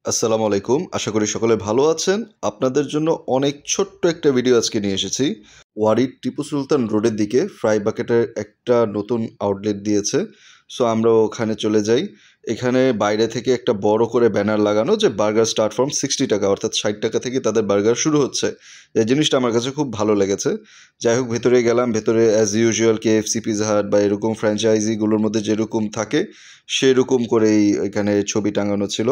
আসসালামু আলাইকুম। আশা করি সকলে ভালো আছেন। আপনাদের জন্য অনেক ছোট্ট একটা ভিডিও আজকে নিয়ে এসেছি। ওয়ারীর টিপু সুলতান রোডের দিকে ফ্রাই বাকেটের একটা নতুন আউটলেট দিয়েছে। সো আমরা ওখানে চলে যাই। এখানে বাইরে থেকে একটা বড় করে ব্যানার লাগানো যে বার্গার স্টার্ট ফ্রম ৳৬০ অর্থাৎ ৳৬০ থেকে তাদের বার্গার শুরু হচ্ছে। এই জিনিসটা আমার কাছে খুব ভালো লেগেছে। যাই হোক ভেতরে গেলাম। ভেতরে as usual KFC, Pizza Hut বা এরকম ফ্র্যাঞ্চাইজিগুলোর মধ্যে যেরকম থাকে সেরকম করেই এখানে ছবি টাঙানো ছিল।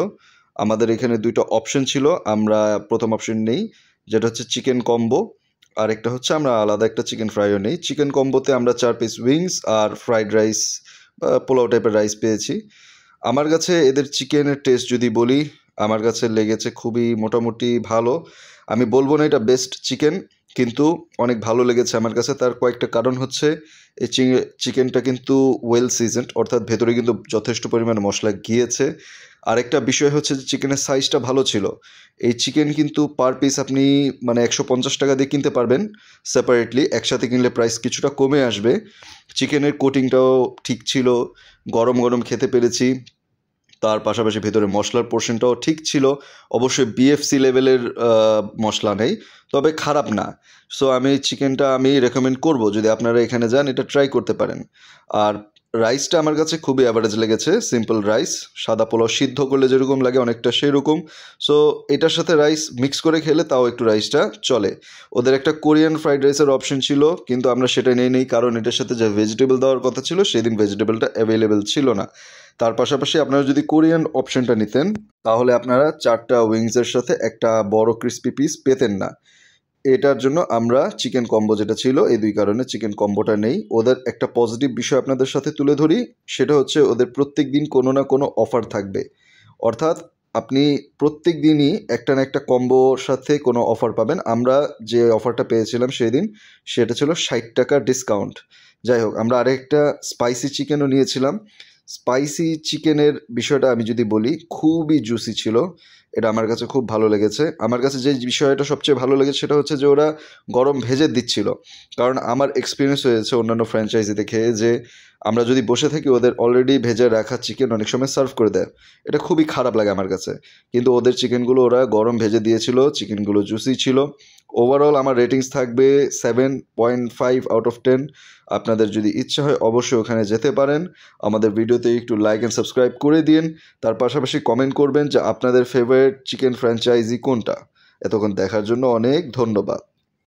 আমাদের এখানে ২টা অপশন ছিল। আমরা প্রথম অপশন নেই, যেটা হচ্ছে চিকেন কম্বো। আরেকটা হচ্ছে আমরা আলাদা একটা চিকেন ফ্রাইও নেই। চিকেন কম্বোতে আমরা ৪ পিস উইংস আর ফ্রাইড রাইস বা পোলাও টাইপের রাইস পেয়েছি। আমার কাছে এদের চিকেনের টেস্ট যদি বলি, আমার কাছে লেগেছে খুবই মোটামুটি ভালো। আমি বলব না এটা বেস্ট চিকেন, কিন্তু অনেক ভালো লেগেছে আমার কাছে। তার কয়েকটা কারণ হচ্ছে এই চিকেনটা কিন্তু ওয়েল সিজনড, অর্থাৎ ভেতরে কিন্তু যথেষ্ট পরিমাণে মশলা গিয়েছে। আরেকটা বিষয় হচ্ছে যে চিকেনের সাইজটা ভালো ছিল। এই চিকেন কিন্তু পার পিস আপনি মানে ৳১৫০ দিয়ে কিনতে পারবেন সেপারেটলি। একসাথে কিনলে প্রাইস কিছুটা কমে আসবে। চিকেনের কোটিংটাও ঠিক ছিল, গরম গরম খেতে পেরেছি। তার পাশাপাশি ভেতরে মশলার পোর্শনটাও ঠিক ছিল। অবশ্যই BFC লেভেলের মশলা নেই, তবে খারাপ না। সো আমি চিকেনটা রেকমেন্ড করব, যদি আপনারা এখানে যান এটা ট্রাই করতে পারেন। আর রাইসটা আমার কাছে খুবই অ্যাভারেজ লেগেছে। সিম্পল রাইস, সাদা পোলাও সিদ্ধ করলে যেরকম লাগে অনেকটা সেরকম। সো এটার সাথে রাইস মিক্স করে খেলে তাও একটু রাইসটা চলে। ওদের একটা কোরিয়ান ফ্রাইড রাইসের অপশন ছিল, কিন্তু আমরা সেটা নিই কারণ এটার সাথে যে ভেজিটেবল দেওয়ার কথা ছিল সেদিন ভেজিটেবলটা অ্যাভেলেবেল ছিল না। তার পাশাপাশি আপনারা যদি কোরিয়ান অপশনটা নিতেন তাহলে আপনারা 4টা উইংসের সাথে একটা বড় ক্রিস্পি পিস পেতেন না। এটার জন্য আমরা চিকেন কম্বো যেটা ছিল, এই 2 কারণে চিকেন কম্বোটা নেই। ওদের একটা পজিটিভ বিষয় আপনাদের সাথে তুলে ধরি, সেটা হচ্ছে ওদের প্রত্যেক দিন কোনো না কোনো অফার থাকবে। অর্থাৎ আপনি প্রত্যেক দিনই একটা না একটা কম্বোর সাথে কোনো অফার পাবেন। আমরা যে অফারটা পেয়েছিলাম সেদিন সেটা ছিল ৳৬০ ডিসকাউন্ট। যাই হোক, আমরা আরেকটা স্পাইসি চিকেনও নিয়েছিলাম। স্পাইসি চিকেনের বিষয়টা আমি যদি বলি, খুবই জুসি ছিল। এটা আমার কাছে খুব ভালো লেগেছে। আমার কাছে যে বিষয়টা সবচেয়ে ভালো লেগেছে সেটা হচ্ছে যে ওরা গরম ভেজে দিচ্ছিল। কারণ আমার এক্সপিরিয়েন্স হয়েছে অন্যান্য ফ্র্যাঞ্চাইজিতে খেয়ে যে আমরা যদি বসে থাকি ওদের অলরেডি ভেজে রাখা চিকেন অনেক সময় সার্ভ করে দেয়। এটা খুবই খারাপ লাগে আমার কাছে। কিন্তু ওদের চিকেনগুলো ওরা গরম ভেজে দিয়েছিল, চিকেনগুলো জুসি ছিল। ওভারঅল আমার রেটিংস থাকবে 7.5 আউট অফ 10। আপনাদের যদি ইচ্ছা হয় অবশ্যই ওখানে যেতে পারেন। আমাদের ভিডিওতে একটু লাইক অ্যান্ড সাবস্ক্রাইব করে দিন। তার পাশাপাশি কমেন্ট করবেন যে আপনাদের ফেভারিট চিকেন ফ্র্যাঞ্চাইজি কোনটা। এতক্ষণ দেখার জন্য অনেক ধন্যবাদ।